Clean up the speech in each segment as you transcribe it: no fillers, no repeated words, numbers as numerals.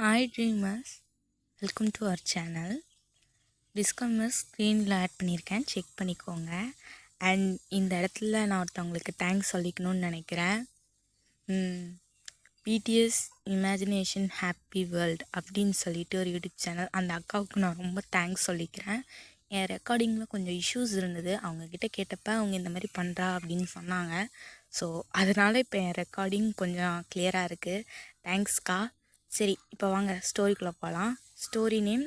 Hi dreamers, welcome to our channel. Disclaimer ஸ்க்ரீனில் add பண்ணியிருக்கேன், check பண்ணிக்கோங்க. அண்ட் இந்த இடத்துல நான் ஒருத்தவங்களுக்கு தேங்க்ஸ் சொல்லிக்கணும்னு நினைக்கிறேன். பிடிஎஸ் இமேஜினேஷன் ஹாப்பி வேர்ல்ட் அப்படின்னு சொல்லிட்டு ஒரு யூடியூப் சேனல், அந்த அக்காவுக்கு நான் ரொம்ப தேங்க்ஸ் சொல்லிக்கிறேன். என் ரெக்கார்டிங்கில் கொஞ்சம் இஷ்யூஸ் இருந்தது, அவங்கக்கிட்ட கேட்டப்போ அவங்க இந்த மாதிரி பண்ணுறா அப்படின்னு சொன்னாங்க. ஸோ அதனால் இப்போ என் ரெக்கார்டிங் கொஞ்சம் கிளியராக இருக்குது. தேங்க்ஸ்க்கா. சரி, இப்போ வாங்க ஸ்டோரிக்குள்ளே போகலாம். Story name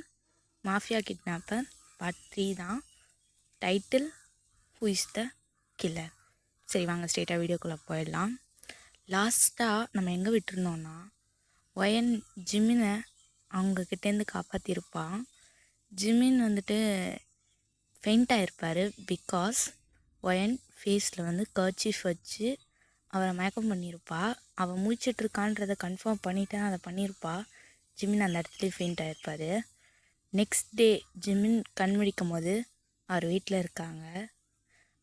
mafia kidnapper part 3 தான். Title who is the killer. சரி வாங்க ஸ்ட்ரெயிட்டாக வீடியோக்குள்ளே போயிடலாம். லாஸ்ட்டாக நம்ம எங்கே விட்டுருந்தோன்னா, ஒயன் ஜிம்மினை அவங்கக்கிட்டேருந்து காப்பாற்றிருப்பான். ஜிம்மின் வந்துட்டு ஃபெயிண்ட் ஆகிருப்பார். பிகாஸ் ஒயன் ஃபேஸில் வந்து கர்ச்சீஃப் வச்சு அவரை மயக்கம் பண்ணியிருப்பா. அவள் முழிச்சிட்ருக்கான்றதை கன்ஃபார்ம் பண்ணிவிட்டு அதை பண்ணியிருப்பா. ஜிம்மின் அந்த இடத்துலேயே ஃபெயிண்ட் ஆகிருப்பார். நெக்ஸ்ட் டே ஜிம்மின் கண் முழிக்கும் போது அவர் வீட்டில் இருக்காங்க.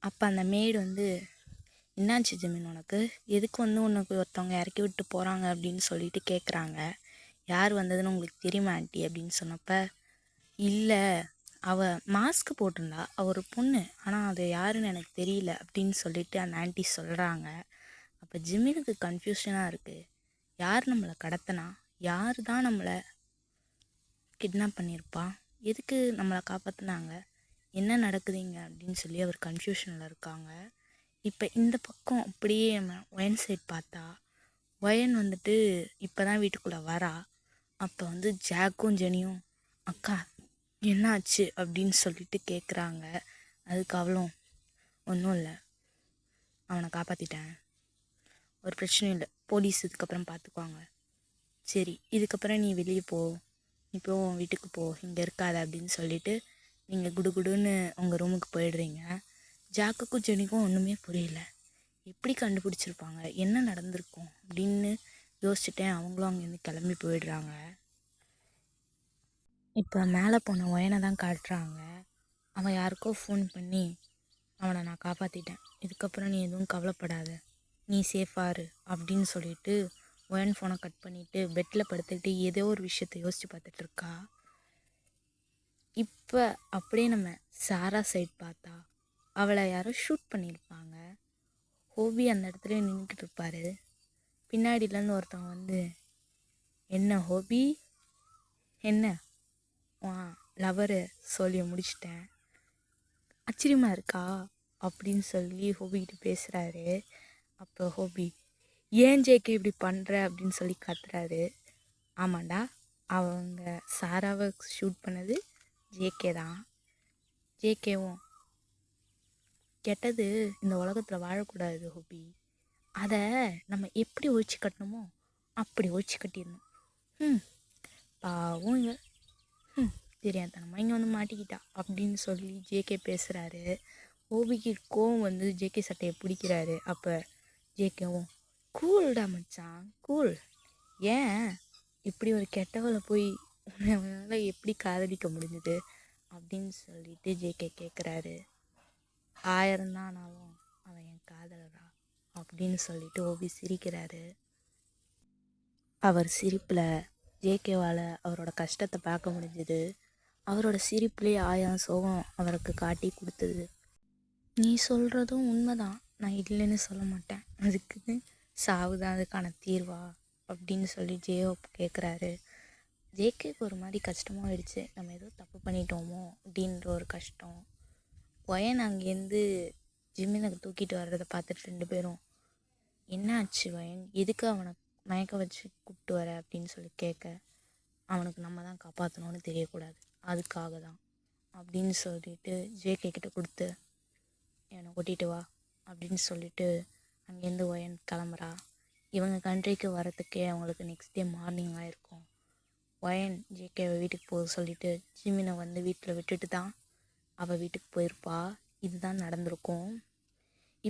அப்போ அந்த மேடு வந்து, என்னாச்சு ஜிம்மின் உனக்கு, எதுக்கு வந்து உனக்கு ஒருத்தவங்க இறக்கி விட்டு போகிறாங்க அப்படின்னு சொல்லிட்டு கேட்குறாங்க. யார் வந்ததுன்னு உங்களுக்கு தெரியுமா ஆண்டி அப்படின்னு சொன்னப்போ, இல்லை அவள் மாஸ்க் போட்டிருந்தா, அவள் ஒரு பொண்ணு, ஆனால் அது யாருன்னு எனக்கு தெரியல அப்படின்னு சொல்லிட்டு அந்த ஆண்டி சொல்கிறாங்க. அப்போ ஜிம்மினுக்கு கன்ஃபியூஷனாக இருக்குது. யார் நம்மளை கடத்தினா, யார் தான் நம்மளை கிட்னாப் பண்ணியிருப்பா, எதுக்கு நம்மளை காப்பாற்றினாங்க, என்ன நடக்குதுங்க அப்படின்னு சொல்லி அவர் கன்ஃபியூஷனில் இருக்காங்க. இப்போ இந்த பக்கம் அப்படியே நம்ம ஒயன் சைட் பார்த்தா, ஒயன் வந்துட்டு இப்போ தான் வீட்டுக்குள்ளே வரா. அப்போ வந்து ஜாக்கும் ஜெனியும், அக்கா என்னாச்சு அப்படின்னு சொல்லிட்டு கேட்குறாங்க. அதுக்கு அவளும், ஒன்றும் இல்லை, அவனை காப்பாற்றிட்டேன், ஒரு பிரச்சனையும் இல்லை, போலீஸ் இதுக்கப்புறம் பார்த்துக்குவாங்க, சரி இதுக்கப்புறம் நீ வெளியே போ, இப்போ உன் வீட்டுக்கு போ, இங்கே இருக்காத அப்படின்னு சொல்லிட்டு நீங்கள் குடுகுடுன்னு உங்கள் ரூமுக்கு போயிடுறீங்க. ஜாக்குக்கும் ஜெனிக்கும் ஒன்றுமே புரியல, எப்படி கண்டுபிடிச்சிருப்பாங்க, என்ன நடந்திருக்கும் அப்படின்னு யோசிச்சுட்டேன். அவங்களும் அங்கேருந்து கிளம்பி போயிடுறாங்க. இப்போ மேலே போன ஒயனை தான் காட்டுறாங்க. அவன் யாருக்கோ ஃபோன் பண்ணி, அவனை நான் காப்பாற்றிட்டேன், இதுக்கப்புறம் நீ எதுவும் கவலைப்படாத, நீ சேஃபாரு அப்படின்னு சொல்லிட்டு ஒயன் ஃபோனை கட் பண்ணிவிட்டு பெட்டில் படுத்துக்கிட்டு ஏதோ ஒரு விஷயத்தை யோசித்து பார்த்துட்ருக்கா. இப்போ அப்படியே நம்ம சாரா சைட் பார்த்தா, அவளை யாரோ ஷூட் பண்ணியிருப்பாங்க. ஹோபி அந்த இடத்துல நின்றுக்கிட்டு இருப்பார். பின்னாடியிலேருந்து ஒருத்தவங்க வந்து, என்ன ஹோபி, என்ன லவரு சொல்லி முடிச்சிட்டேன், ஆச்சரியமாக இருக்கா அப்படின்னு சொல்லி ஹோபிக்கிட்ட பேசுகிறாரு. அப்போ ஹோபி, ஏன் ஜேகே இப்படி பண்ணுற அப்படின்னு சொல்லி கத்துறாரு. ஆமாண்டா, அவங்க சாராவை ஷூட் பண்ணது ஜேகே தான். ஜேகேவும், கெட்டது இந்த உலகத்தில் வாழக்கூடாது ஹோபி, அதை நம்ம எப்படி ஒழிச்சு கட்டணுமோ அப்படி ஒழிச்சு கட்டிடணும். பாவம் இவ, தெரியாதனமா இங்கே வந்து மாட்டிக்கிட்டா அப்படின்னு சொல்லி ஜேகே பேசுகிறாரு. ஹோபிக்கு கோவம் வந்து ஜேகே சட்டையை பிடிக்கிறாரு. அப்போ ஜேகேவும், கூல்டா மச்சான் கூல், ஏன் இப்படி ஒரு கெட்டவளை போய் உன்னால் எப்படி காதலிக்க முடிஞ்சுது அப்படின்னு சொல்லிட்டு ஜேகே கேட்குறாரு. 1000 தான் ஆனாலும் அவன் என் காதலரா அப்படின்னு சொல்லிட்டு ஓபி சிரிக்கிறாரு. அவர் சிரிப்பில் ஜேகேவால் அவரோட கஷ்டத்தை பார்க்க முடிஞ்சுது. அவரோட சிரிப்புலேயே 1000 சோகம் அவருக்கு காட்டி கொடுத்தது. நீ சொல்கிறதும் உண்மைதான், நான் இல்லைன்னு சொல்ல மாட்டேன், அதுக்கு சாவு தான் அதுக்கான தீர்வா அப்படின்னு சொல்லி ஜேஓ கேட்குறாரு. ஜேகேக்கு ஒரு மாதிரி கஷ்டமாகிடுச்சு, நம்ம ஏதோ தப்பு பண்ணிட்டோமோ அப்படின்ற ஒரு கஷ்டம். ஒயன் அங்கேருந்து ஜிம்மினுக்கு தூக்கிட்டு வர்றதை பார்த்துட்டு 2 பேரும், என்ன ஆச்சு ஒயன், எதுக்கு அவனை மயக்க வச்சு கூப்பிட்டு வர அப்படின்னு சொல்லி கேட்க, அவனுக்கு நம்ம தான் காப்பாற்றணும்னு தெரியக்கூடாது, அதுக்காக தான் அப்படின்னு சொல்லிட்டு ஜேகே கிட்ட கொடுத்து, என்னை கூட்டிகிட்டு வா அப்படின்னு சொல்லிட்டு அங்கேருந்து ஒயன் கிளம்புறா. இவங்க கண்ட்ரிக்கு வரத்துக்கே அவங்களுக்கு நெக்ஸ்ட் டே மார்னிங் ஆகிருக்கும். ஒயன் ஜேகேவை வீட்டுக்கு போக சொல்லிவிட்டு ஜிம்மினை வந்து வீட்டில் விட்டுட்டு தான் அவள் வீட்டுக்கு போயிருப்பா. இதுதான் நடந்திருக்கும்.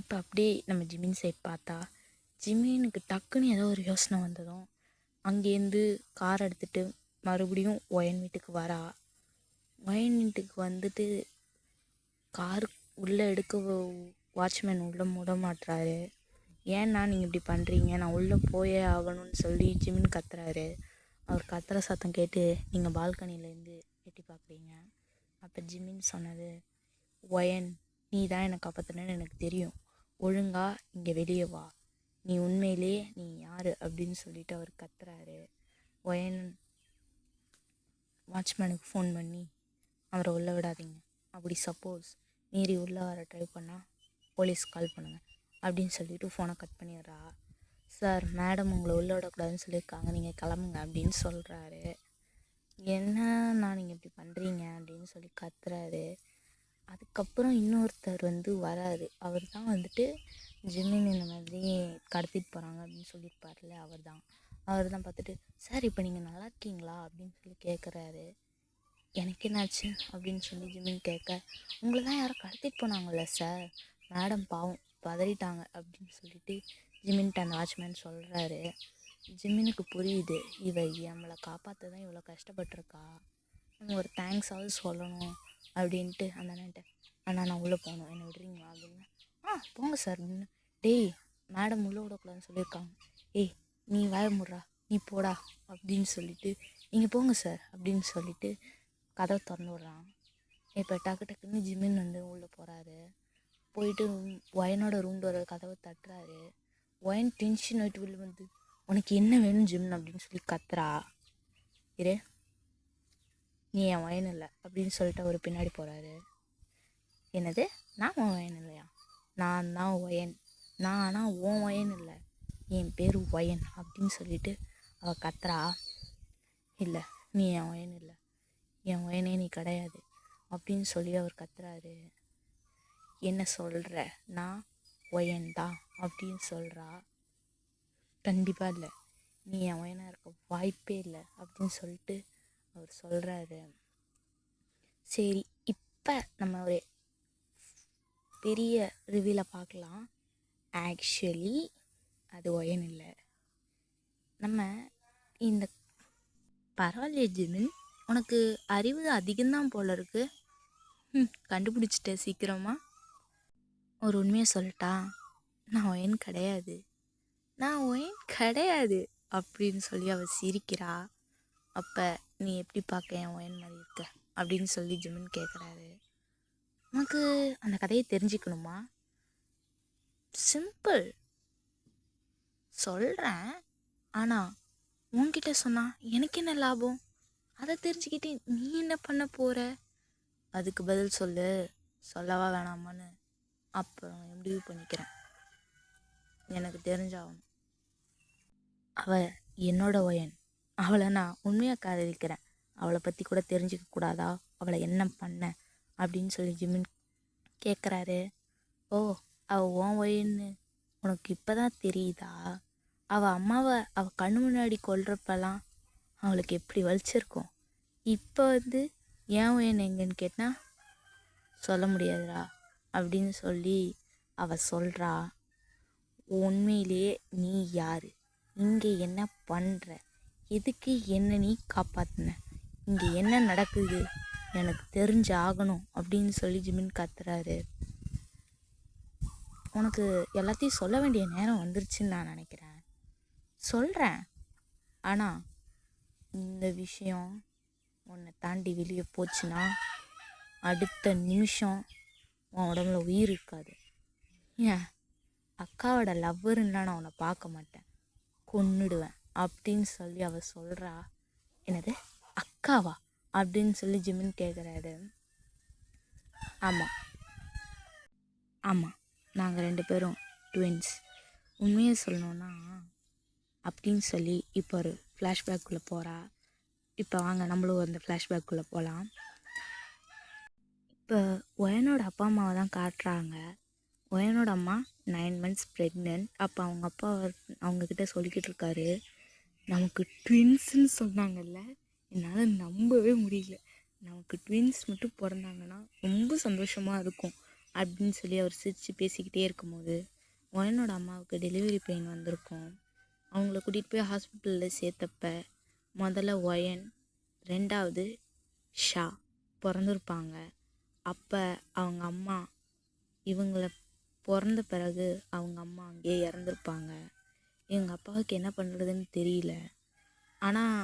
இப்போ அப்படியே நம்ம ஜிம்மின் சைட் பார்த்தா, ஜிம்மினுக்கு டக்குன்னு ஏதோ ஒரு யோசனை வந்ததும் அங்கேருந்து கார் எடுத்துகிட்டு மறுபடியும் ஒயன் வீட்டுக்கு வரா. ஒயன் வீட்டுக்கு வந்துட்டு கார் உள்ளே எடுக்க வாட்ச்மேன் உள்ளே மூட மாட்டுறாரு. ஏன்னா நீங்கள் இப்படி பண்ணுறீங்க, நான் உள்ளே போயே ஆகணும்னு சொல்லி ஜிம்மின் கத்துறாரு. அவர் கத்துற சத்தம் கேட்டு நீங்கள் பால்கனிலேருந்து எட்டி பார்க்குறீங்க. அப்போ ஜிமின் சொன்னது, ஒயன், நீ தான் என்னை காப்பாற்றினேன்னு எனக்கு தெரியும், ஒழுங்கா இங்கே வெளியே வா, நீ உண்மையிலே நீ யார் அப்படின்னு சொல்லிட்டு அவர் கத்துறாரு. ஒயன் வாட்ச்மேனுக்கு ஃபோன் பண்ணி அவரை உள்ளே விடாதீங்க, அப்படி சப்போஸ் மீறி உள்ளே வர ட்ரை பண்ணால் போலீஸ் கால் பண்ணுங்கள் அப்படின்னு சொல்லிட்டு ஃபோனை கட் பண்ணிடுறா. சார், மேடம் உங்களை உள்ளே விடக்கூடாதுன்னு சொல்லியிருக்காங்க, நீங்கள் கிளம்புங்க அப்படின்னு சொல்கிறாரு. என்னண்ணா நீங்கள் இப்படி பண்ணுறீங்க அப்படின்னு சொல்லி கத்துறாரு. அதுக்கப்புறம் இன்னொருத்தர் வராரு. அவர் தான் ஜிமின் இந்த மாதிரி கடத்திட்டு போகிறாங்க அப்படின்னு சொல்லியிருப்பார்ல, அவர் தான் பார்த்துட்டு, சார் இப்போ நீங்கள் நல்லா இருக்கீங்களா அப்படின்னு சொல்லி கேட்குறாரு. எனக்கு என்னாச்சு அப்படின்னு சொல்லி ஜிமின் கேட்க, உங்களை தான் யாரும் கடத்திட்டு போனாங்கல்ல சார், மேடம் பாவம் பதறிட்டாங்க அப்படின்னு சொல்லிட்டு ஜிமின்கிட்ட அந்த வாட்ச்மேன் சொல்கிறாரு. ஜிமினுக்கு புரியுது, நம்மளை காப்பாற்ற தான் இவ்வளோ கஷ்டப்பட்டிருக்கா, நம்ம ஒரு தேங்க்ஸாவது சொல்லணும் அப்படின்ட்டு அந்த அண்ணன்ட்ட, அண்ணா நான் உள்ளே போகணும், என்னை விடுறீங்களா அப்படின்னு. போங்க சார் அப்படின்னு. டேய், மேடம் உள்ளே விடக்கூடாதுன்னு சொல்லியிருக்காங்க, ஏய் நீ வாய முடுறா, நீ போடா அப்படின்னு சொல்லிட்டு, நீங்கள் போங்க சார் அப்படின்னு சொல்லிட்டு கதவை திறந்து விட்றான். இப்போ டக்குன்னு ஜிமின் உள்ளே போகிறாரு. போயிட்டு ஒயனோட ரூம் டோர் கதவை தட்டுறாரு. ஒயன் டென்ஷன் ஆகிட்டு வெளில உனக்கு என்ன வேணும் ஜிமின் அப்படின்னு சொல்லி கத்துறா. இரு, நீ என் ஒயன் இல்லை அப்படின்னு சொல்லிட்டு அவர் பின்னாடி போகிறாரு. என்னது, நான் உன் ஒயன் இல்லையா? நான் தான் ஒயன், நான் ஆனால் உன் ஒயன் இல்லை, என் பேர் ஒயன் அப்படின்னு சொல்லிட்டு அவள் கத்துறா. இல்லை, நீ என் ஒயன் இல்லை, என் ஒயனே நீ கிடையாது அப்படின்னு சொல்லி அவர் கத்துறாரு. என்ன சொல்கிற, நான் ஒயன் தான் அப்படின்னு சொல்கிறா. கண்டிப்பாக இல்லை, நீ என் ஒயனாக இருக்க வாய்ப்பே இல்லை அப்படின்னு சொல்லிட்டு அவர் சொல்கிறாரு. சரி, இப்போ நம்ம ஒரு பெரிய ரிவ்யூல பார்க்கலாம். ஆக்சுவலி அது ஒயன் இல்லை. நம்ம இந்த பரவாயில்லையே ஜிமின், உனக்கு அறிவு அதிகம்தான் போல இருக்கு, கண்டுபிடிச்சிட்ட சீக்கிரமா. ஒரு உண்மையை சொல்லட்டா, நான் ஒயன் கிடையாது, நான் ஒயன் கிடையாது அப்படின்னு சொல்லி அவள் சிரிக்கிறா. அப்போ நீ எப்படி பார்க்க என் ஒயன் மாதிரி இருக்க அப்படின்னு சொல்லி ஜிமின் கேட்குறாரு. உனக்கு அந்த கதையை தெரிஞ்சுக்கணுமா? சிம்பிள், சொல்கிறேன், ஆனால் உன்கிட்ட சொன்னால் எனக்கு என்ன லாபம், அதை தெரிஞ்சுக்கிட்டு நீ என்ன பண்ண போகிற, அதுக்கு பதில் சொல்லு, சொல்லவா வேணாமான்னு அப்புறம் முடிவு பண்ணிக்கிறேன், எனக்கு தெரிஞ்சாகணும். அவள் என்னோட ஒயன், அவளை நான் உண்மையாக காதலிக்கிறேன், அவளை பற்றி கூட தெரிஞ்சிக்க கூடாதா, அவளை என்ன பண்ண அப்படின்னு சொல்லி ஜிமின் கேட்குறாரு. ஓ, அவள் உன் ஒயன்னு உனக்கு இப்போ தான் தெரியுதா? அவள் அம்மாவை அவள் கண்ணு முன்னாடி கொல்றப்பெல்லாம் அவளுக்கு எப்படி வலிச்சிருக்கும். இப்போ ஏன் ஒயன் எங்கன்னு கேட்டால் சொல்ல முடியாதுடா அப்படின்னு சொல்லி அவள் சொல்கிறா. உண்மையிலேயே நீ யார், இங்கே என்ன பண்ணுற, எதுக்கு என்ன நீ காப்பாற்றின, இங்கே என்ன நடக்குது எனக்கு தெரிஞ்சு ஆகணும் அப்படின்னு சொல்லி ஜிமின் கத்துறாரு. உனக்கு எல்லாத்தையும் சொல்ல வேண்டிய நேரம் வந்துருச்சுன்னு நான் நினைக்கிறேன், சொல்கிறேன், ஆனால் இந்த விஷயம் உன்னை தாண்டி வெளியே போச்சுன்னா அடுத்த நிமிஷம் உன் உடம்புல உயிர் இருக்காது. ஏன் அக்காவோட லவ்வருன்னா நான் உன்னை பார்க்க மாட்டேன், கொன்னுடுவேன் அப்படின்னு சொல்லி அவள் சொல்கிறா. என்னது, அக்காவா அப்படின்னு சொல்லி ஜிமின் கேட்குறாரு. ஆமாம் ஆமாம், நாங்கள் 2 பேரும் ட்வின்ஸ், உண்மையை சொல்லணுன்னா அப்படின்னு சொல்லி இப்போ ஒரு ஃப்ளாஷ்பேக்குள்ளே போகிறா. இப்போ வாங்க நம்மளும் அந்த ஃப்ளாஷ்பேக்குள்ளே போகலாம். இப்போ ஒயனோட அப்பா அம்மாவை தான் காட்டுறாங்க. ஒயனோட அம்மா 9 months ப்ரெக்னென்ட். அப்போ அவங்க அப்பா அவங்கக்கிட்ட சொல்லிக்கிட்டு இருக்காரு, நமக்கு ட்வின்ஸுன்னு சொன்னாங்கல்ல, என்னால் நம்பவே முடியல, நமக்கு ட்வின்ஸ் மட்டும் பிறந்தாங்கன்னா ரொம்ப சந்தோஷமாக இருக்கும் அப்படின்னு சொல்லி அவர் சிரித்து பேசிக்கிட்டே இருக்கும்போது ஒயனோட அம்மாவுக்கு டெலிவரி பெயின் வந்திருக்கும். அவங்கள கூட்டிகிட்டு போய் ஹாஸ்பிட்டலில் சேர்த்தப்ப முதல்ல ஒயன், 2வது ஷா பிறந்திருப்பாங்க. அப்போ அவங்க அம்மா இவங்கள பிறந்த பிறகு அவங்க அம்மா அங்கேயே இறந்துருப்பாங்க. எங்கள் அப்பாவுக்கு என்ன பண்ணுறதுன்னு தெரியல. ஆனால்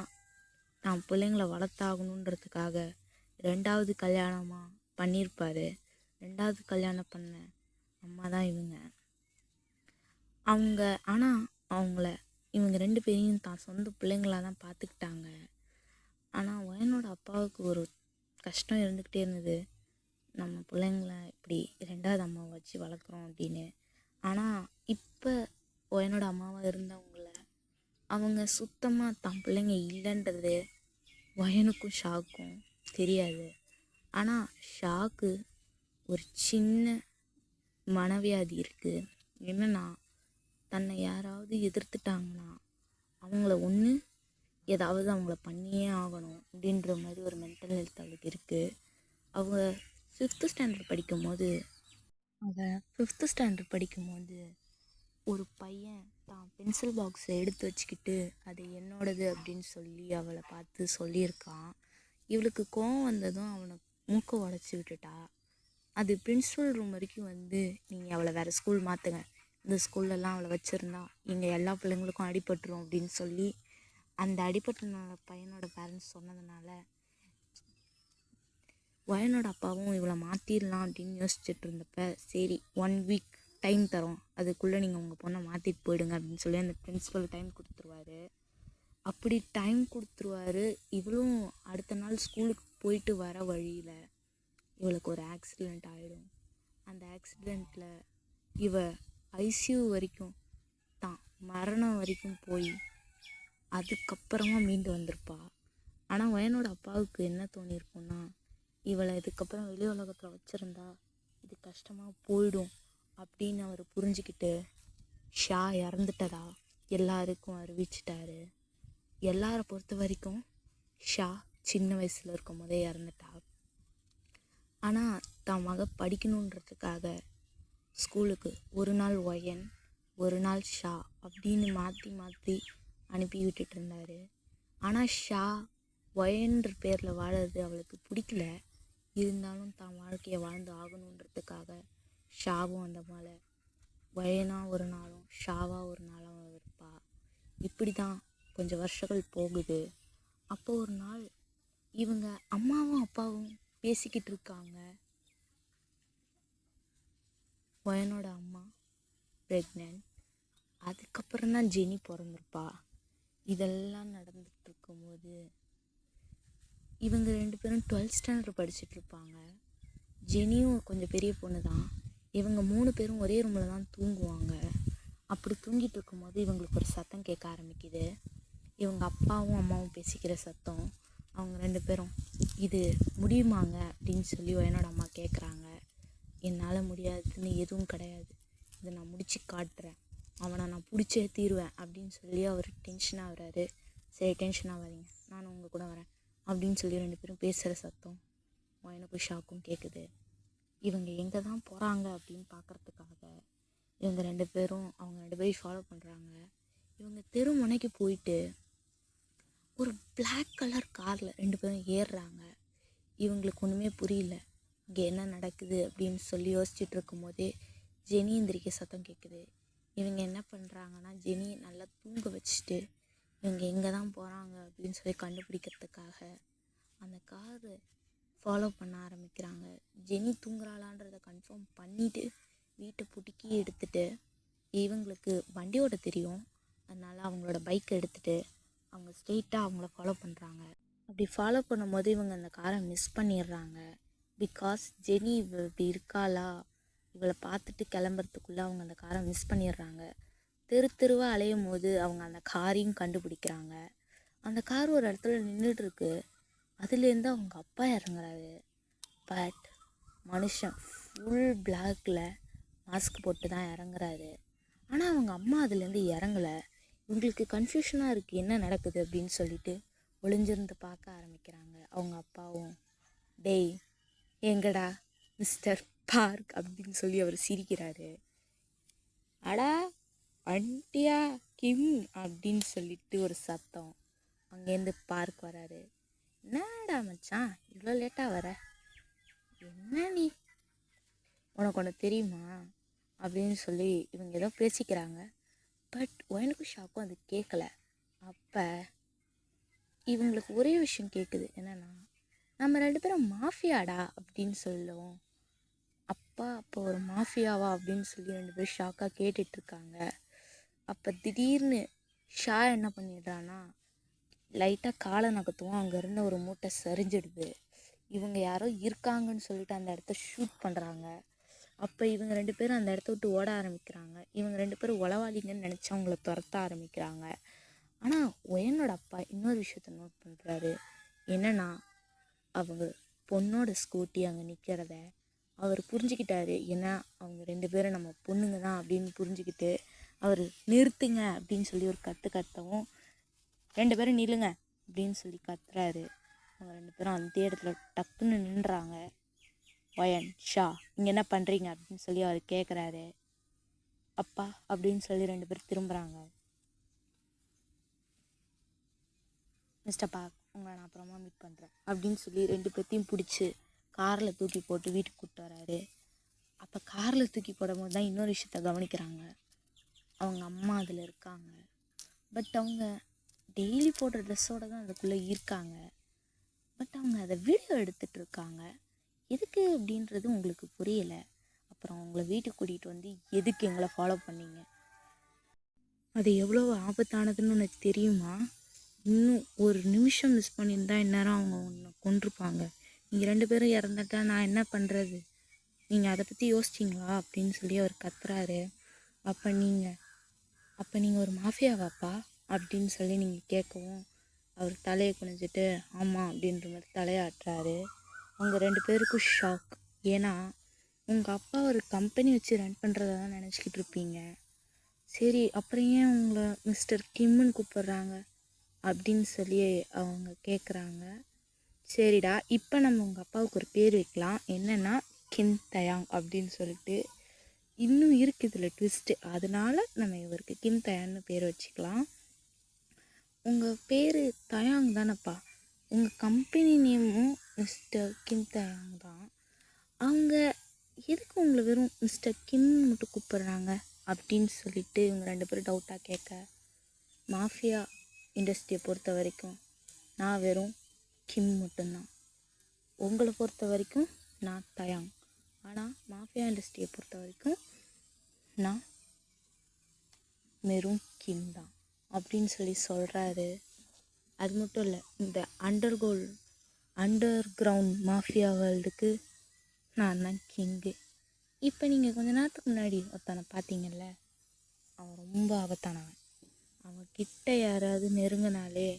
தான் பிள்ளைங்கள வளர்த்தாகணுன்றதுக்காக 2வது கல்யாணமாக பண்ணியிருப்பார். 2வது கல்யாணம் பண்ண அம்மா தான் இவங்க. அவங்க ஆனால் அவங்கள இவங்க 2 பேரையும் தான் சொந்த பிள்ளைங்களாக தான் பார்த்துக்கிட்டாங்க. ஆனால் ஒயனோட அப்பாவுக்கு ஒரு கஷ்டம் இருந்துக்கிட்டே இருந்தது, நம்ம பிள்ளைங்கள இப்படி 2வது அம்மாவை வச்சு வளர்க்குறோம் அப்படின்னு. ஆனால் இப்போ ஒயனோட அம்மாவாக இருந்தவங்கள அவங்க சுத்தமாக தான் பிள்ளைங்க இல்லைன்றது ஒயனுக்கும் ஷாக்கும் தெரியாது. ஆனால் ஷாக்கு ஒரு சின்ன மனவியாதி இருக்குது. என்னென்னா, தன்னை யாராவது எதிர்த்துட்டாங்கன்னா அவங்கள ஒன்று ஏதாவது அவங்கள பண்ணியே ஆகணும் அப்படின்ற மாதிரி ஒரு மென்டல் ஹெல்த் அவளுக்கு இருக்குது. அவங்க 5th ஸ்டாண்டர்ட் படிக்கும்போது ஒரு பையன் தான் பென்சில் பாக்ஸை எடுத்து வச்சுக்கிட்டு அது என்னோடது அப்படின்னு சொல்லி அவளை பார்த்து சொல்லியிருக்கான். இவளுக்கு கோவம் வந்ததும் அவனை மூக்கை உடச்சி விட்டுட்டா. அது பிரின்சிபல் ரூம் வரைக்கும் வந்து, நீங்கள் அவளை வேறு ஸ்கூல் மாற்றுங்க, இந்த ஸ்கூல்லலாம் அவளை வச்சுருந்தா இங்கே எல்லா பிள்ளைங்களுக்கும் அடிபட்டுரும் அப்படின்னு சொல்லி அந்த அடிபட்டனால பையனோட பேரண்ட்ஸ் சொன்னதுனால ஒயனோட அப்பாவும் இவளை மாற்றிடலாம் அப்படின்னு யோசிச்சுட்டு இருந்தப்ப, சரி 1 வீக் டைம் தரோம், அதுக்குள்ளே நீங்கள் உங்கள் பொண்ணை மாற்றிட்டு போயிடுங்க அப்படின்னு சொல்லி அந்த பிரின்சிபல் டைம் கொடுத்துருவாரு. அப்படி டைம் கொடுத்துருவாரு. இவளும் அடுத்த நாள் ஸ்கூலுக்கு போயிட்டு வர வழியில் இவளுக்கு ஒரு ஆக்சிடெண்ட் ஆகிடும். அந்த ஆக்சிடெண்ட்டில் இவ ஐசியூ வரைக்கும் தான் மரணம் வரைக்கும் போய் அதுக்கப்புறமா மீண்டு வந்திருப்பா. ஆனால் ஒயனோட அப்பாவுக்கு என்ன தோணியிருக்குன்னா, இவளை இதுக்கப்புறம் வெளி உலகத்தில் வச்சுருந்தா இது கஷ்டமாக போயிடும் அப்படின்னு அவர் புரிஞ்சுக்கிட்டு ஷா இறந்துட்டதா எல்லாருக்கும் அறிவிச்சிட்டாரு. எல்லாரை பொறுத்த வரைக்கும் ஷா சின்ன வயசில் இருக்கும் போதே இறந்துட்டா. ஆனால் தான் மக படிக்கணுன்றதுக்காக ஸ்கூலுக்கு ஒரு நாள் ஒயன் ஒரு நாள் ஷா அப்படின்னு மாற்றி மாற்றி அனுப்பி விட்டுட்டு இருந்தார். ஆனால் ஷா ஒயன்ற பேரில் வாழறது அவளுக்கு பிடிக்கல. இருந்தாலும் தான் வாழ்க்கையை வாழ்ந்து ஆகணுன்றதுக்காக ஷாவும் அந்த மேலே ஒயனா ஒரு நாளும் ஷாவா ஒரு நாளும் இருப்பா. இப்படி தான் கொஞ்சம் வருஷங்கள் போகுது. அப்போ ஒரு நாள் இவங்க அம்மாவும் அப்பாவும் பேசிக்கிட்டு இருக்காங்க. ஒயனோட அம்மா ப்ரெக்னென்ட். அதுக்கப்புறம் தான் ஜெனி பிறந்திருப்பா. இதெல்லாம் நடந்துட்டு இருக்கும்போது இவங்க 2 பேரும் 12th ஸ்டாண்டர்ட் படிச்சுட்டு இருப்பாங்க. ஜெனியும் கொஞ்சம் பெரிய பொண்ணு தான். இவங்க 3 பேரும் ஒரே ரூமில் தான் தூங்குவாங்க. அப்படி தூங்கிட்டு இருக்கும்போது இவங்களுக்கு ஒரு சத்தம் கேட்க ஆரம்பிக்குது. இவங்க அப்பாவும் அம்மாவும் பேசிக்கிற சத்தம். அவங்க 2 பேரும் இது முடியுமாங்க அப்படின்னு சொல்லி என்னோட அம்மா கேட்குறாங்க. என்னால் முடியாதுன்னு எதுவும் கிடையாது, இதை நான் முடிச்சு காட்டுறேன், அவனை நான் பிடிச்சே தீருவேன் அப்படின்னு சொல்லி அவர் டென்ஷன் ஆகுறாரு. சரி டென்ஷன் ஆகாதீங்க, நானும் உங்கள் கூட வரேன் அப்படின்னு சொல்லி 2 பேரும் பேசுகிற சத்தம் எனக்கும் ஷாக்கும் கேட்குது. இவங்க எங்கே தான் போகிறாங்க அப்படின்னு பார்க்குறதுக்காக இவங்க 2 பேரும் அவங்க 2 பேரும் ஃபாலோ பண்ணுறாங்க. இவங்க தெரு முனைக்கு போயிட்டு ஒரு பிளாக் கலர் காரில் 2 பேரும் ஏறுறாங்க. இவங்களுக்கு ஒன்றுமே புரியல, இங்கே என்ன நடக்குது அப்படின்னு சொல்லி யோசிச்சுட்டு இருக்கும்போதே ஜெனி எந்திரிக்க சத்தம் கேட்குது. இவங்க என்ன பண்ணுறாங்கன்னா, ஜெனியை நல்லா தூங்க வச்சுட்டு இவங்க எங்கே தான் போகிறாங்க அப்படின்னு சொல்லி கண்டுபிடிக்கிறதுக்காக அந்த காரு ஃபாலோ பண்ண ஆரம்பிக்கிறாங்க. ஜெனி தூங்குறாளான்றதை கன்ஃபார்ம் பண்ணிவிட்டு வீட்டை புடுக்கி எடுத்துகிட்டு, இவங்களுக்கு வண்டி ஓட்ட தெரியும் அதனால் அவங்களோட பைக்கை எடுத்துகிட்டு அவங்க ஸ்ட்ரெயிட்டாக அவங்கள ஃபாலோ பண்ணுறாங்க. அப்படி ஃபாலோ பண்ணும்போது இவங்க அந்த காரை மிஸ் பண்ணிடுறாங்க. பிகாஸ் ஜெனி இப்படி இருக்காளா இவளை பார்த்துட்டு கிளம்புறதுக்குள்ளே அவங்க அந்த காரை மிஸ் பண்ணிடுறாங்க. தெருவாக அலையும் போது அவங்க அந்த காரையும் கண்டுபிடிக்கிறாங்க. அந்த கார் ஒரு இடத்துல நின்றுட்டுருக்கு. அதுலேருந்து அவங்க அப்பா இறங்குறாரு. பட் மனுஷன் ஃபுல் பிளாக்கில் மாஸ்க் போட்டு தான் இறங்குறாரு. ஆனால் அவங்க அம்மா அதுலேருந்து இறங்கலை. இவங்களுக்கு கன்ஃபியூஷனாக இருக்குது என்ன நடக்குது அப்படின்னு சொல்லிட்டு ஒளிஞ்சிருந்து பார்க்க ஆரம்பிக்கிறாங்க. அவங்க அப்பாவும், டேய் எங்கடா மிஸ்டர் பார்க் அப்படின்னு சொல்லி அவர் சிரிக்கிறாரு. அடா வண்டியா கிம் அப்படின்னு சொல்லிட்டு ஒரு சத்தம். அங்கேருந்து பார்க் வராரு. என்னடா மச்சான் இவ்வளோ லேட்டாக வர, என்ன நீ, உனக்கு ஒன்று தெரியுமா அப்படின்னு சொல்லி இவங்க ஏதோ பேசிக்கிறாங்க. பட் ஒயனுக்கும் ஷாக்கும் அது கேட்கல. அப்போ இவங்களுக்கு ஒரே விஷயம் கேட்குது, என்னென்னா நம்ம 2 பேரும் மாஃபியாடா அப்படின்னு சொல்லுவோம். அப்பா அப்போ ஒரு மாஃபியாவா அப்படின்னு சொல்லி 2 பேரும் ஷாக்காக கேட்டுட்ருக்காங்க. அப்போ திடீர்னு ஷா என்ன பண்ணிடுறான்னா லைட்டாக காலை நகர்த்துவோம், அங்கே இருந்த ஒரு மூட்டை சரிஞ்சிடுது. இவங்க யாரோ இருக்காங்கன்னு சொல்லிட்டு அந்த இடத்த ஷூட் பண்ணுறாங்க. அப்போ இவங்க 2 பேரும் அந்த இடத்த விட்டு ஓட ஆரம்பிக்கிறாங்க. இவங்க 2 பேரும் உளவாளிங்கன்னு நினச்சி அவங்கள துரத்த ஆரம்பிக்கிறாங்க. ஆனால் ஒயனோட அப்பா இன்னொரு விஷயத்த நோட் பண்ணுறாரு. என்னென்னா அவங்க பொண்ணோட ஸ்கூட்டி அங்கே நிற்கிறத அவர் புரிஞ்சுக்கிட்டாரு. ஏன்னா அவங்க 2 பேரும் நம்ம பொண்ணுங்க தான் அப்படின்னு புரிஞ்சுக்கிட்டு அவர் நிறுத்துங்க அப்படின்னு சொல்லி ஒரு கத்தவும் 2 பேரும் நில்லுங்க அப்படின்னு சொல்லி கத்துறாரு. அவங்க 2 பேரும் அந்த இடத்துல டக்குன்னு நின்றாங்க. ஒயன், ஷா, இங்கே என்ன பண்ணுறீங்க அப்படின்னு சொல்லி அவர் கேட்குறாரு. அப்பா அப்படின்னு சொல்லி 2 பேர் திரும்புகிறாங்க. மிஸ்டர் பார்க், உங்களை நான் அப்புறமா மீட் பண்ணுறேன் அப்படின்னு சொல்லி 2 பேர்த்தையும் பிடிச்சி காரில் தூக்கி போட்டு வீட்டுக்கு கூப்பிட்டு வராரு. அப்போ காரில் தூக்கி போடும்போது தான் இன்னொரு விஷயத்த கவனிக்கிறாங்க. அவங்க அம்மா அதில் இருக்காங்க. பட் அவங்க டெய்லி போடுற ட்ரெஸ்ஸோடு தான் அதுக்குள்ளே இருக்காங்க. பட் அவங்க அதை வீடியோ எடுத்துகிட்டு இருக்காங்க. எதுக்கு அப்படின்றது உங்களுக்கு புரியலை. அப்புறம் அவங்கள வீட்டுக்கு கூட்டிகிட்டு வந்து எதுக்கு எங்களை ஃபாலோ பண்ணீங்க, அது எவ்வளோ ஆபத்தானதுன்னு உனக்கு தெரியுமா? இன்னும் ஒரு நிமிஷம் மிஸ் பண்ணியிருந்தா இந்நேரம் அவங்க உன்னை கொண்டிருப்பாங்க. நீங்கள் 2 பேரும் இறந்துட்டா நான் என்ன பண்ணுறது? நீங்கள் அதை பற்றி யோசிச்சிங்களா அப்படின்னு சொல்லி அவர் கத்துறாரு. அப்போ நீங்கள் ஒரு மாஃபியாவாப்பா அப்படின்னு சொல்லி நீங்கள் கேட்கவும் அவர் தலையை குனிஞ்சிட்டு ஆமாம் அப்படின்ற மாதிரி தலையாட்டுறாரு. அவங்க 2 பேருக்கும் ஷாக். ஏன்னா உங்கள் அப்பா ஒரு கம்பெனி வச்சு ரன் பண்ணுறத தான் நினச்சிக்கிட்டு இருப்பீங்க. சரி, அப்புறம் ஏன் உங்களை மிஸ்டர் கிம்முன்னு கூப்பிட்றாங்க அப்படின்னு சொல்லி அவங்க கேட்குறாங்க. சரிடா, இப்போ நம்ம உங்கள் அப்பாவுக்கு ஒரு பேர் வைக்கலாம், என்னென்னா கிம் தயாங் அப்படின்னு சொல்லிட்டு. இன்னும் இருக்குது இதில் ட்விஸ்ட்டு, அதனால நம்ம இவருக்கு கிம் தயாங்னு பேர் வச்சுக்கலாம். உங்கள் பேர் தயாங் தானேப்பா, உங்கள் கம்பெனி நேமும் மிஸ்டர் கிம் தயாங் தான். அவங்க எதுக்கு உங்களை வெறும் மிஸ்டர் கிம் மட்டும் கூப்பிட்றாங்க அப்படின்னு சொல்லிட்டு இவங்க 2 பேரும் டவுட்டாக கேட்க, மாஃபியா இண்டஸ்ட்ரியை பொறுத்த வரைக்கும் நான் வெறும் கிம் மட்டும்தான். உங்களை பொறுத்த வரைக்கும் நான் தயாங். ஆனால் மாஃபியா இண்டஸ்ட்ரியை பொறுத்த வரைக்கும் நான் வெறும் கிம் தான் அப்படின்னு சொல்லி சொல்கிறாரு. அது மட்டும் இல்லை, இந்த அண்டர் கிரவுண்ட் மாஃபியா வேர்ல்டுக்கு நான் தான் கிங்கு. இப்போ நீங்கள் கொஞ்ச நேரத்துக்கு முன்னாடி ஒருத்தனை பார்த்தீங்கல்ல, அவன் ரொம்ப ஆபத்தானவன். அவன்கிட்ட யாராவது நெருங்கினாலே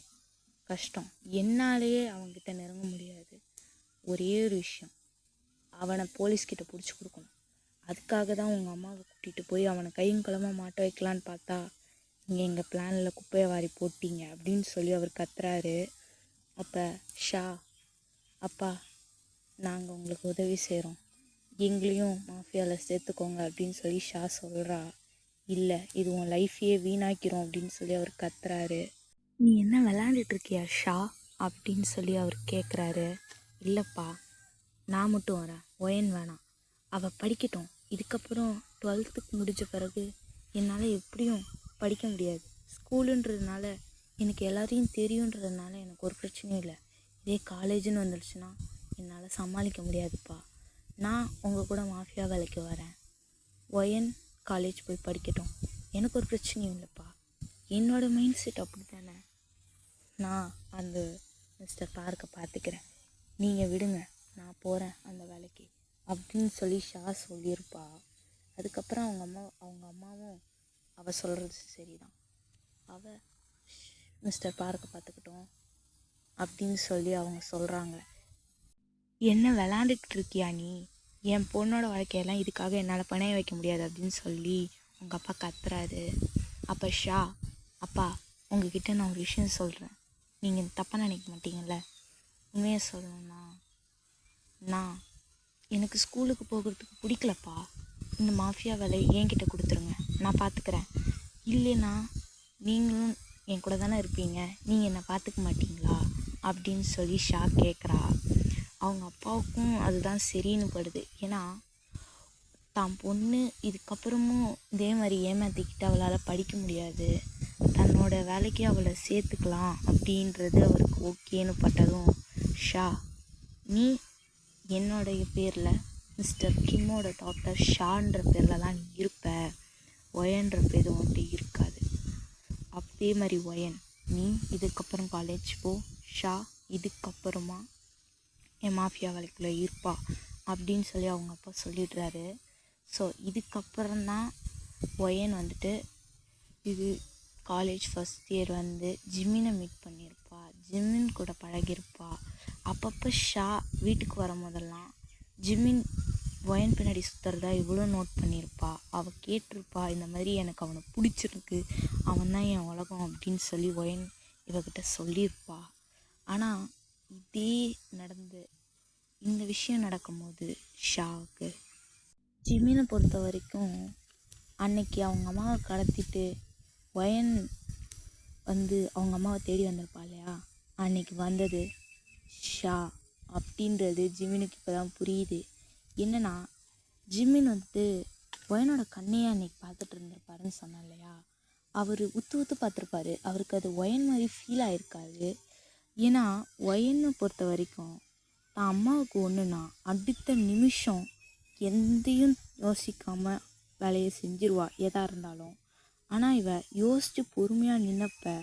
கஷ்டம். என்னாலேயே அவன்கிட்ட நெருங்க முடியாது. ஒரே ஒரு விஷயம், அவனை போலீஸ்கிட்ட பிடிச்சி கொடுக்கணும். அதுக்காக தான் உங்கள் அம்மாவை கூட்டிகிட்டு போய் அவனை கையும் களமாக மாட்ட வைக்கலான்னு பார்த்தா நீங்கள் எங்கள் பிளானில் குப்பையை வாரி போட்டீங்க அப்படின்னு சொல்லி அவர் கத்துறாரு. அப்போ ஷா, அப்பா நாங்கள் உங்களுக்கு உதவி செய்கிறோம், எங்களையும் மாஃபியாவில் சேர்த்துக்கோங்க அப்படின்னு சொல்லி ஷா சொல்கிறா. இல்லை, இது உன் லைஃப்பையே வீணாக்கிறோம் அப்படின்னு சொல்லி அவர் கத்துறாரு. நீ என்ன விளாண்டுட்ருக்கியா ஷா அப்படின்னு சொல்லி அவர் கேட்குறாரு. இல்லைப்பா, நான் மட்டும் வரேன், ஒயன் வேணாம், அவள் படிக்கட்டும். இதுக்கப்புறம் 12th முடிஞ்ச பிறகு என்னால் எப்படியும் படிக்க முடியாது. ஸ்கூலுன்றதுனால எனக்கு எல்லாரையும் தெரியுன்றதுனால எனக்கு ஒரு பிரச்சனையும் இல்லை. இதே காலேஜுன்னு வந்துடுச்சுன்னா என்னால் சமாளிக்க முடியாதுப்பா. நான் உங்கள் கூட மாஃபியா வேலைக்கு வரேன். ஒயன் காலேஜ் போய் படிக்கட்டும், எனக்கு ஒரு பிரச்சனையும் இல்லைப்பா. என்னோடய மைண்ட் செட் அப்படி தானே. நான் அந்த மிஸ்டர் பார்க்கை பார்த்துக்கிறேன், நீங்கள் விடுங்க, நான் போகிறேன் அந்த வேலைக்கு அப்படின்னு சொல்லி ஷா சொல்லியிருப்பா. அதுக்கப்புறம் அவங்க அம்மாவும் அவள் சொல்கிறது சரிதான், அவள் மிஸ்டர் பார்க்கை பார்த்துக்கிட்டோம் அப்படின்னு சொல்லி அவங்க சொல்கிறாங்க. என்ன விளாண்டுக்கிட்டு இருக்கியா நீ? என் பொண்ணோட வாழ்க்கையெல்லாம் இதுக்காக என்னால் பணைய வைக்க முடியாது அப்படின்னு சொல்லி உங்கள் அப்பா கத்துறாரு. அப்போ ஷா, அப்பா உங்ககிட்ட நான் ஒரு விஷயம் சொல்கிறேன், நீங்கள் தப்பாக நினைக்க மாட்டீங்கள்ல? உண்மையை சொல்லணும்னா நான் எனக்கு ஸ்கூலுக்கு போகிறதுக்கு பிடிக்கலப்பா. இந்த மாஃபியா வேலை என்கிட்ட கொடுத்துருங்க, நான் பார்த்துக்கிறேன். இல்லைன்னா நீங்களும் என் கூட தானே இருப்பீங்க, நீங்கள் என்னை பார்த்துக்க மாட்டீங்களா அப்படின்னு சொல்லி ஷா கேட்குறா. அவங்க அப்பாவுக்கும் அதுதான் சரின்னு படுது. ஏன்னா தான் பொண்ணு இதுக்கப்புறமும் இதே மாதிரி ஏமாற்றிக்கிட்டு அவளால் படிக்க முடியாது, தன்னோட வேலைக்கு அவளை சேர்த்துக்கலாம் அப்படின்றது அவருக்கு ஓகேன்னு பட்டதும், ஷா நீ என்னுடைய பேரில் மிஸ்டர் கிம்மோட டாக்டர் ஷான்ற பேரில் தான் நீ இருப்ப, ஒயன்ற பேர் உன்கிட்ட இருக்காது. அதே மாதிரி ஒயன் நீ இதுக்கப்புறம் காலேஜ் போ, ஷா இதுக்கப்புறமா என் மாஃபியா வேலைக்குள்ளே இருப்பா அப்படின்னு சொல்லி அவங்க அப்பா சொல்லிடுறாரு. ஸோ இதுக்கப்புறம்தான் ஒயன் வந்துட்டு இது காலேஜ் ஃபஸ்ட் இயர் வந்து ஜிம்மினை மீட் பண்ணியிருப்பா, ஜிம்மின் கூட பழகியிருப்பா. அப்பப்போ ஷா வீட்டுக்கு வரும் போதெல்லாம் ஜிம்மின் ஒயன் பின்னாடி சுற்றுறதா இவ்வளோ நோட் பண்ணியிருப்பா. அவள் கேட்டிருப்பா, இந்த மாதிரி எனக்கு அவனை பிடிச்சிருக்கு, அவன் தான் என் உலகம் அப்படின்னு சொல்லி ஒயன் இவகிட்ட சொல்லியிருப்பா. ஆனால் இதே நடந்து இந்த விஷயம் நடக்கும்போது ஷாவுக்கு ஜிம்மினை பொறுத்த வரைக்கும் அன்னைக்கு அவங்க அம்மாவை கடத்திட்டு ஒயன் வந்து அவங்க அம்மாவை தேடி வந்திருப்பா இல்லையா, அன்னைக்கு வந்தது ஷா அப்படின்றது ஜிம்மினுக்கு இப்போ தான் புரியுது. என்னன்னா ஜிம்மின் வந்துட்டு ஒயனோட கண்ணையே அன்னைக்கு பார்த்துட்டு இருந்திருப்பாருன்னு சொன்னான் இல்லையா, அவர் உத்து பார்த்துருப்பாரு. அவருக்கு அது ஒயன் மாதிரி ஃபீல் ஆகிருக்காது. ஏன்னா ஒயனை பொறுத்த வரைக்கும் தான் அம்மாவுக்கு ஒன்றுனா அடுத்த நிமிஷம் எந்தையும் யோசிக்காமல் வேலையை செஞ்சிருவா எதாக இருந்தாலும். ஆனால் இவ யோசித்து பொறுமையாக நின்னப்ப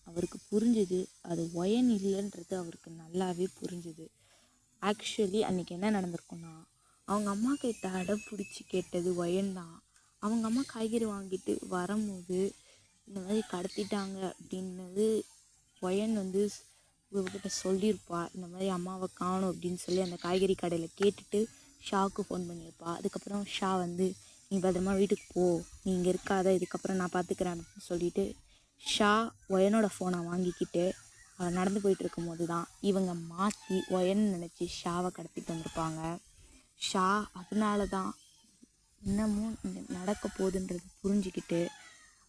அவருக்கு புரிஞ்சுது அது ஒயன் இல்லைன்றது அவருக்கு நல்லாவே புரிஞ்சுது. ஆக்சுவலி அன்றைக்கி என்ன நடந்திருக்குன்னா, அவங்க அம்மா கிட்ட அடம் பிடிச்சி கேட்டது ஒயன் தான். அவங்க அம்மா காய்கறி வாங்கிட்டு வரும்போது இந்த மாதிரி கடத்திட்டாங்க அப்படின்னது ஒயன் வந்து இவகிட்ட சொல்லியிருப்பா. இந்த மாதிரி அம்மாவை காணும் அப்படின்னு சொல்லி அந்த காய்கறி கடையில் கேட்டுட்டு ஷாவுக்கு ஃபோன் பண்ணியிருப்பா. அதுக்கப்புறம் ஷா வந்து நீ பத்திரமா வீட்டுக்கு போ, நீ இங்கே இருக்காத, இதுக்கப்புறம் நான் பார்த்துக்கிறேன் அப்படின்னு சொல்லிட்டு ஷா ஒயனோட ஃபோனை வாங்கிக்கிட்டு அவள் நடந்து போயிட்டு இருக்கும்போது தான் இவங்க மாற்றி ஒயன் நினச்சி ஷாவை கடத்திட்டு வந்திருப்பாங்க. ஷா அதனால தான் இன்னமும் நடக்க போகுதுன்றது புரிஞ்சுக்கிட்டு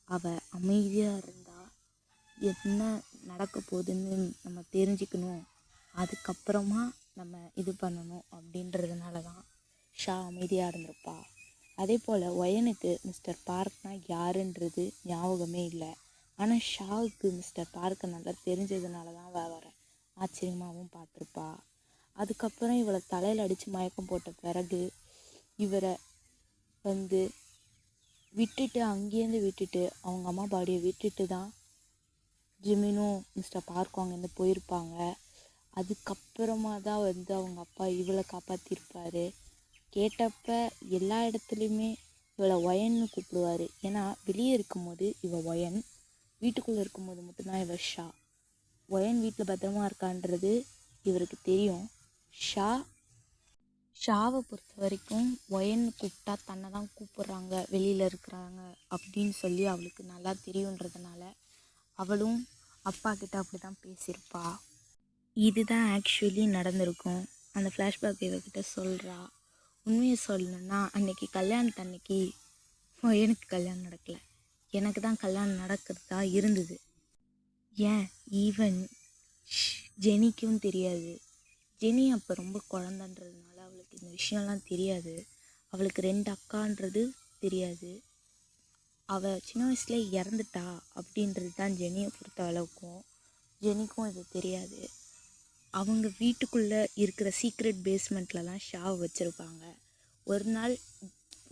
அவள் அமைதியாக இருந்தால் என்ன நடக்க போகுதுன்னு நம்ம தெரிஞ்சுக்கணும், அதுக்கப்புறமா நம்ம இது பண்ணணும் அப்படின்றதுனால தான் ஷா அமைதியாக இருந்திருப்பா. அதே போல் ஒயனுக்கு மிஸ்டர் பார்க்னால் யாருன்றது ஞாபகமே இல்லை. ஆனால் ஷாவுக்கு மிஸ்டர் பார்க்கை நல்லா தெரிஞ்சதுனால தான் வர ஆச்சரியமாகவும் பார்த்துருப்பா. அதுக்கப்புறம் இவளை தலையில் அடித்து மயக்கம் போட்ட பிறகு இவரை வந்து விட்டுட்டு அங்கேருந்து விட்டுட்டு அவங்க அம்மா பாடியை விட்டுட்டு தான் ஜிம்மினும் மிஸ்டர் பார்க்கும் அங்கேருந்து போயிருப்பாங்க. அதுக்கப்புறமா தான் வந்து அவங்க அப்பா இவளை காப்பாற்றிருப்பார். கேட்டப்ப எல்லா இடத்துலையுமே இவளை ஒயன்னு கூப்பிடுவார். ஏன்னா வெளியே இருக்கும்போது இவள் ஒயன், வீட்டுக்குள்ளே இருக்கும்போது மட்டும்தான் இவள் ஷா. ஒயன் வீட்டில் பத்திரமா இருக்கான்றது இவருக்கு தெரியும். ஷாவை பொறுத்த வரைக்கும் ஒயன் கூப்பிட்டா தன்னை தான் கூப்பிட்றாங்க, வெளியில் இருக்கிறாங்க அப்படின்னு சொல்லி அவளுக்கு நல்லா தெரியுன்றதுனால அவளும் அப்பா கிட்ட அப்படி தான் பேசியிருப்பா. இதுதான் ஆக்சுவலி நடந்திருக்கும். அந்த ஃப்ளாஷ்பேக் இவகிட்ட சொல்கிறா. உண்மையை சொல்லணுன்னா அன்னைக்கு கல்யாணத்தன்னைக்கு எனக்கு கல்யாணம் நடக்கலை, எனக்கு தான் கல்யாணம் நடக்கிறதா இருந்தது. ஏன் ஈவன் ஜெனிக்கும் தெரியாது. ஜெனி அப்போ ரொம்ப குழந்தன்றதுனால அவளுக்கு இந்த விஷயம்லாம் தெரியாது. அவளுக்கு 2 அக்கான்றது தெரியாது. அவள் சின்ன வயசுல இறந்துட்டா அப்படின்றது தான் ஜெனியை பொறுத்த அளவுக்கும். ஜெனிக்கும் இது தெரியாது. அவங்க வீட்டுக்குள்ளே இருக்கிற சீக்ரெட் பேஸ்மெண்ட்லலாம் ஷாவை வச்சுருப்பாங்க. ஒரு நாள்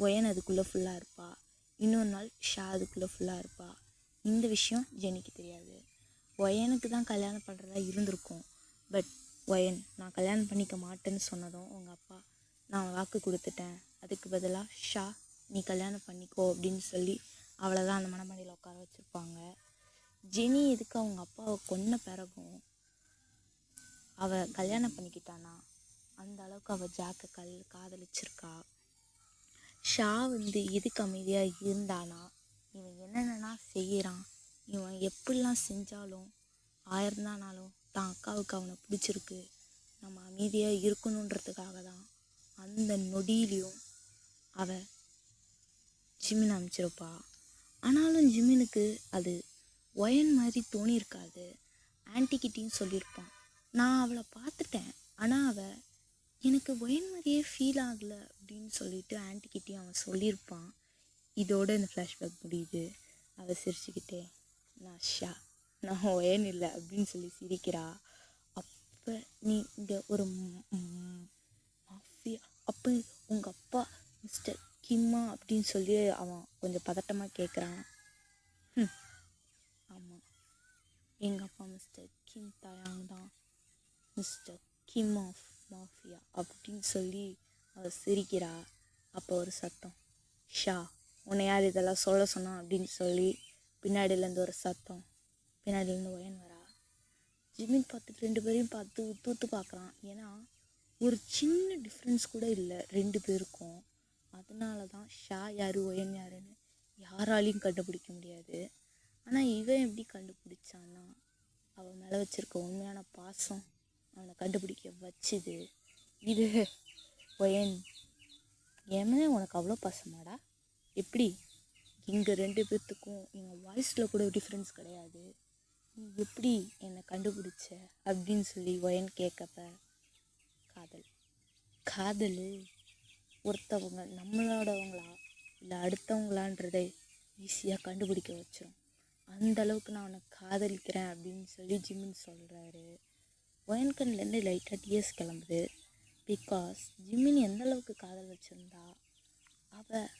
ஒயன் அதுக்குள்ளே ஃபுல்லாக இருப்பா, இன்னொரு நாள் ஷா அதுக்குள்ளே ஃபுல்லாக இருப்பா. இந்த விஷயம் ஜெனிக்கு தெரியாது. ஒயனுக்கு தான் கல்யாணம் பண்ணுறதா இருந்திருக்கும். பட் ஒயன் நான் கல்யாணம் பண்ணிக்க மாட்டேன்னு சொன்னதும் அவங்க அப்பா நான் வாக்கு கொடுத்துட்டேன், அதுக்கு பதிலாக ஷா நீ கல்யாணம் பண்ணிக்கோ அப்படின்னு சொல்லி அவளை தான் அந்த மணமடியில் உட்கார வச்சுருப்பாங்க. ஜெனி எதுக்கு அவங்க அப்பாவை கொன்ன பிறகும் அவள் கல்யாணம் பண்ணிக்கிட்டானா, அந்த அளவுக்கு அவள் ஜாக்கை காதலிச்சிருக்கா. ஷா வந்து எதுக்கு அமைதியாக இருந்தானா, இவன் என்னென்னா செய்கிறான், இவன் எப்படிலாம் செஞ்சாலும் 1000 தானாலும் தான் அக்காவுக்கு அவனை பிடிச்சிருக்கு, நம்ம அமைதியாக இருக்கணுன்றதுக்காக தான் அந்த நொடியிலையும் அவள் ஜிம்மின் அமைச்சிருப்பா. ஆனாலும் ஜிம்மினுக்கு அது ஒயன் மாதிரி தோணியிருக்காது. ஆன்ட்டிக்கிட்டையும் சொல்லியிருப்பான், நான் அவளை பார்த்துட்டேன், ஆனால் அவள் எனக்கு ஒயன் மாதிரியே ஃபீல் ஆகலை அப்படின்னு சொல்லிட்டு ஆன்ட்டிக்கிட்டையும் அவன் சொல்லியிருப்பான். இதோடு இந்த ஃப்ளாஷ்பேக் முடியுது. அவள் சிரிச்சுக்கிட்டே நான் ஷா, நான் ஒயன் இல்லை அப்படின்னு சொல்லி சிரிக்கிறா. அப்போ நீ இங்கே ஒரு மாஃபியா, அப்போ உங்கள் அப்பா மிஸ்டர் கிம்மா அப்படின்னு சொல்லி அவன் கொஞ்சம் பதட்டமாக கேட்குறான். ஆமாம், எங்கள் அப்பா மிஸ்டர் கிம் தயாங் தான், மிஸ்டர் கிம் ஆஃப் மாஃபியா அப்படின்னு சொல்லி அவள் சிரிக்கிறா. அப்போ ஒரு சத்தம், ஷா உன்னை யார் இதெல்லாம் சொல்ல சொன்னா அப்படின்னு சொல்லி பின்னாடியிலேருந்து ஒரு சத்தம். பின்னாடியிலேருந்து ஒயன் வரா. ஜிமின் பார்த்துட்டு 2 பேரையும் பார்த்து தூத்து பார்க்குறான். ஏன்னா ஒரு சின்ன டிஃப்ரென்ஸ் கூட இல்லை 2 பேருக்கும். அதனால தான் ஷா யார் ஒயன் யாருன்னு யாராலையும் கண்டுபிடிக்க முடியாது. ஆனால் இவன் எப்படி கண்டுபிடிச்சான்னா, அவன் மேலே வச்சுருக்க உண்மையான பாசம் அவனை கண்டுபிடிக்க வச்சுது. இது ஒயன், ஏமே உனக்கு அவ்வளோ பாசமாடா, எப்படி இங்கே 2 பேர்த்துக்கும் எங்கள் வாய்ஸில் கூட டிஃப்ரென்ஸ் கிடையாது, நீ எப்படி என்னை கண்டுபிடிச்ச அப்படின்னு சொல்லி ஒயன் கேட்கப்ப, காதல் ஒருத்தவங்க நம்மளோடவங்களா இல்லை அடுத்தவங்களான்றதை ஈஸியாக கண்டுபிடிக்க வச்சிடும். அந்தளவுக்கு நான் அவனை காதலிக்கிறேன் அப்படின்னு சொல்லி ஜிமின் சொல்கிறாரு. ஒயன் கண்லேருந்து லைட்டாக டிஎஸ் கிளம்புது. பிகாஸ் ஜிமின் எந்தளவுக்கு காதல் வச்சுருந்தா, அவள்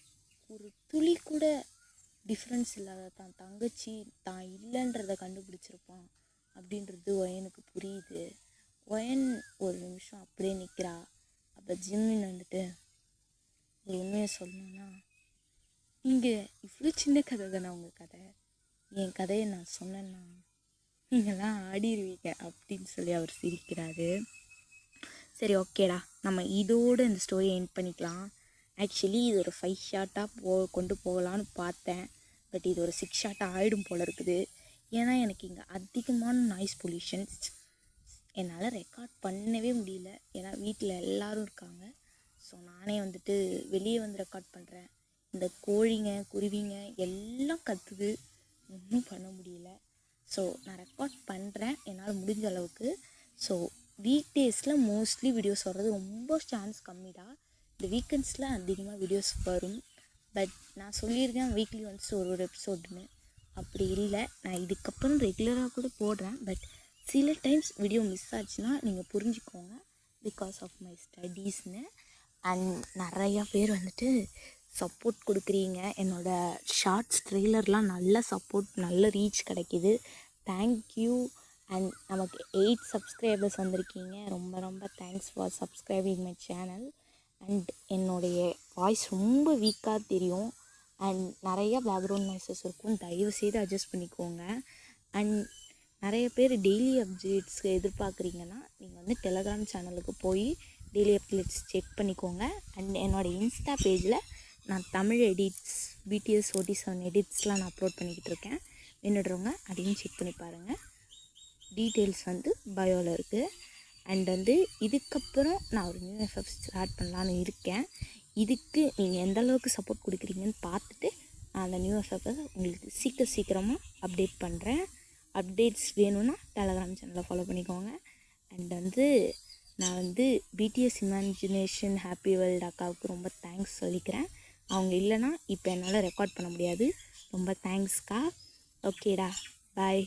ஒரு துளி கூட டிஃப்ரென்ஸ் இல்லாத தான் தங்கச்சி தான் இல்லைன்றதை கண்டுபிடிச்சிருப்பான் அப்படின்றது ஒயனுக்கு புரியுது. ஒயன் ஒரு நிமிஷம் அப்படியே நிற்கிறா. அப்போ ஜிமின் வந்துட்டு, ஒரு உண்மையை சொல்லணுன்னா, நீங்கள் இவ்வளோ சின்ன கதை தானே உங்கள் கதை, என் கதையை நான் சொன்னேன்னா நீங்கள்லாம் ஆடிடுவீங்க அப்படின்னு சொல்லி அவர் சிரிக்கிறாரு. சரி ஓகேடா, நம்ம இதோடு இந்த ஸ்டோரியை எண்ட் பண்ணிக்கலாம். ஆக்சுவலி இது ஒரு 5 ஷார்ட்டாக கொண்டு போகலான்னு பார்த்தேன். பட் இது ஒரு 6 ஷார்ட்டாக ஆகிடும் போல் இருக்குது. ஏன்னா எனக்கு இங்கே அதிகமான நாய்ஸ் பொல்யூஷன்ஸ், என்னால் ரெக்கார்ட் பண்ணவே முடியல. ஏன்னா வீட்டில் எல்லோரும் இருக்காங்க. ஸோ நானே வந்துட்டு வெளியே வந்து ரெக்கார்ட் பண்ணுறேன். இந்த கோழிங்க குருவிங்க எல்லாம் கத்துது, ஒன்றும் பண்ண முடியல. ஸோ நான் ரெக்கார்ட் பண்ணுறேன் என்னால் முடிஞ்ச அளவுக்கு. ஸோ வீக் டேஸில் மோஸ்ட்லி வீடியோஸ் வர்றது ரொம்ப சான்ஸ் கம்மி தான். இந்த வீக்கெண்ட்ஸில் அதிகமாக வீடியோஸ் வரும். பட் நான் சொல்லியிருக்கேன் வீக்லி ஒன்ஸ் ஒரு எபிசோடுன்னு. அப்படி இல்லை, நான் இதுக்கப்புறம் ரெகுலராக கூட போடுறேன். பட் சில டைம்ஸ் வீடியோ மிஸ் ஆச்சுன்னா நீங்கள் புரிஞ்சுக்கோங்க, பிகாஸ் ஆஃப் மை ஸ்டடீஸ்னு. அண்ட் நிறையா பேர் வந்துட்டு சப்போர்ட் கொடுக்குறீங்க. என்னோடய ஷார்ட்ஸ் ட்ரெய்லர்லாம் நல்ல சப்போர்ட், நல்ல ரீச் கிடைக்கிது. தேங்க்யூ. அண்ட் நமக்கு 8 சப்ஸ்கிரைபர்ஸ் வந்திருக்கீங்க. ரொம்ப ரொம்ப thanks for subscribing my channel. And என்னுடைய வாய்ஸ் ரொம்ப வீக்காக தெரியும் அண்ட் நிறையா பேக்ரவுண்ட் நாய்ஸஸ் இருக்கும், தயவுசெய்து அட்ஜஸ்ட் பண்ணிக்கோங்க. அண்ட் நிறைய பேர் டெய்லி அப்டேட்ஸ் எதிர்பார்க்குறீங்கன்னா நீங்கள் வந்து டெலகிராம் சேனலுக்கு போய் டெய்லி அப்டேட்ஸ் செக் பண்ணிக்கோங்க. அண்ட் என்னோடய இன்ஸ்டா பேஜில் நான் தமிழ் எடிட்ஸ், BTS 47 எடிட்ஸ்லாம் நான் அப்லோட் பண்ணிக்கிட்டு இருக்கேன். வேணுன்றவங்க அதையும் செக் பண்ணி பாருங்கள். டீட்டெயில்ஸ் வந்து பயோவில் இருக்குது. அண்ட் வந்து இதுக்கப்புறம் நான் ஒரு நியூ எஃப்எஃப் ஸ்டார்ட் பண்ணலான்னு இருக்கேன். இதுக்கு நீங்கள் எந்த அளவுக்கு சப்போர்ட் கொடுக்குறீங்கன்னு பார்த்துட்டு நான் அந்த நியூ எஃப்எஃப்பை உங்களுக்கு சீக்கிரமாக அப்டேட் பண்ணுறேன். அப்டேட்ஸ் வேணும்னா டெலகிராம் சேனலை ஃபாலோ பண்ணிக்கோங்க. அண்ட் வந்து நான் வந்து BTS இமேஜினேஷன் ஹாப்பி வேர்ல்டு அக்காவுக்கு ரொம்ப தேங்க்ஸ் சொல்லிக்கிறேன். அவங்க இல்லைன்னா இப்போ என்னால் ரெக்கார்ட் பண்ண முடியாது. ரொம்ப தேங்க்ஸ்க்கா. ஓகேடா, பாய்.